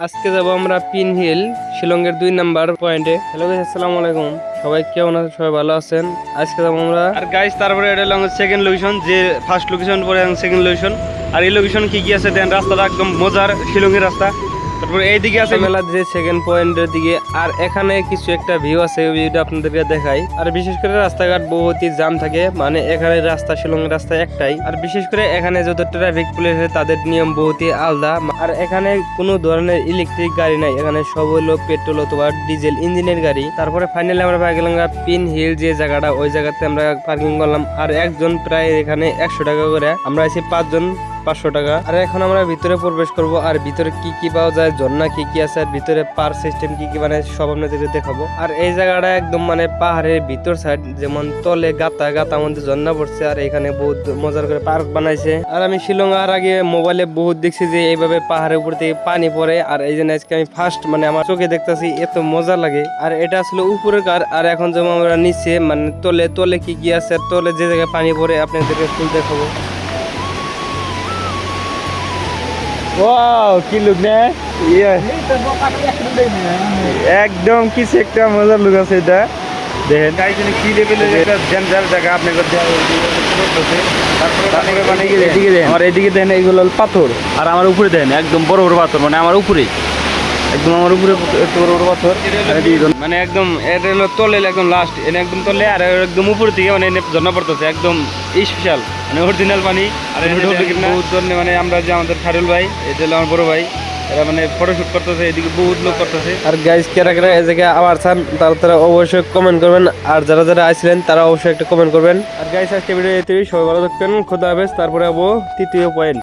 আজকে যাব আমরা পিন হিল শিলংয়ের 2 নাম্বার পয়েন্টে। হ্যালো গাইস, আসসালামু আলাইকুম। সবাই কেমন আছেন? সবাই ভালো আছেন? আজকে যাব আমরা আর গাইস তারপরে এটা হলো সেকেন্ড লোকেশন, যে ফার্স্ট লোকেশন পরে সেকেন্ড লোকেশন। আর এই লোকেশন কি কি আছে দেন, রাস্তাটা একদম মজার শিলংয়ের রাস্তা। তারপরে এইদিকে আছে মেলা যে সেকেন্ড পয়েন্টের দিকে, আর এখানে কিছু একটা ভিউ আছে, ওই ভিউটা আপনাদেরকে দেখাই। আর বিশেষ করে রাস্তাঘাট বহুতই জাম থাকে, মানে এখানে রাস্তা শিলংয়ের রাস্তা একটাই। আর বিশেষ করে এখানে যত ট্রাফিক পুলিশ তাদের নিয়ম বহুতই আলাদা। আর এখানে কোনো ধরনের ইলেকট্রিক গাড়ি নাই, এখানে সব হলো পেট্রোল অথবা ডিজেল ইঞ্জিনের গাড়ি। তারপরে ফাইনালি আমরা পাই গেলাম পিন হিল যে জায়গাটা, ওই জায়গাতে আমরা পার্কিং করলাম। আর একজন প্রায় এখানে 100 টাকা করে, আমরা আছি 5 জন 500 টাকা। আর এখন আমরা ভিতরে প্রবেশ করব, আর ভিতরে কি কি পাওয়া যায়, ঝর্ণা কি কি আছে, আর ভিতরে পার্ক সিস্টেম কি কি মানে সব আপনাদেরকে দেখাবো। আর এই জায়গাটা একদম মানে পাহাড়ের ভিতর সাইড, যেমন তলে গাতা মধ্যে ঝর্ণা পড়ছে, আর এখানে বহুত মজার করে পার্ক বানাইছে। আর আমি শিলং আর আগে মোবাইলে বহুত দেখছি যে এইভাবে পাহাড়ের উপর থেকে পানি পড়ে, আর এই জন্য আজকে আমি ফার্স্ট মানে আমার চোখে দেখতেছি, এত মজা লাগে। আর এটা আসলে উপরের কার, আর এখন যেমন আমরা নিচে মানে তলে কি কি আছে, তলে যে জায়গায় পানি পড়ে আপনাদেরকে ফুল দেখাবো। ওয়াও, কি লুক না, একদম কিছু একটা মজার লুক আছে। এটা দেখেন গাইজনে কি লেভেলের একটা ডেঞ্জার জায়গা আপনাদের তারপরে মানে এদিকে দেন, আমার এদিকে দেন এইগুলো পাথর, আর আমার উপরে দেন একদম বড় বড় পাথর, মানে আমার উপরে একদম আমার উপরে এত বড় বড় পাথর, মানে একদম এটা হলো তলে একদম লাস্ট, এনে একদম তলে, আর একদম উপরে থেকে মানে ঝর্ণা পড়তেছে একদম স্পেশাল মানে অরিজিনাল পানি। আর বহুত ধরনের মানে আমরা যে আমাদের খারুল ভাই, এটা হলো আমার বড় ভাই, এরা মানে ফটোশুট করতেছে, এদিকে বহুত লোক করতেছে। আর গাইজ কেরা কেরা এই জায়গায় আবার চান তারা অবশ্যই কমেন্ট করবেন, আর যারা যারা আসছিলেন তারা অবশ্যই একটা কমেন্ট করবেন। আর গাইজ আজকে ভিডিও সবাই ভালো থাকবেন, খোদা হাফেজ। তারপরে যাবো তৃতীয় পয়েন্ট।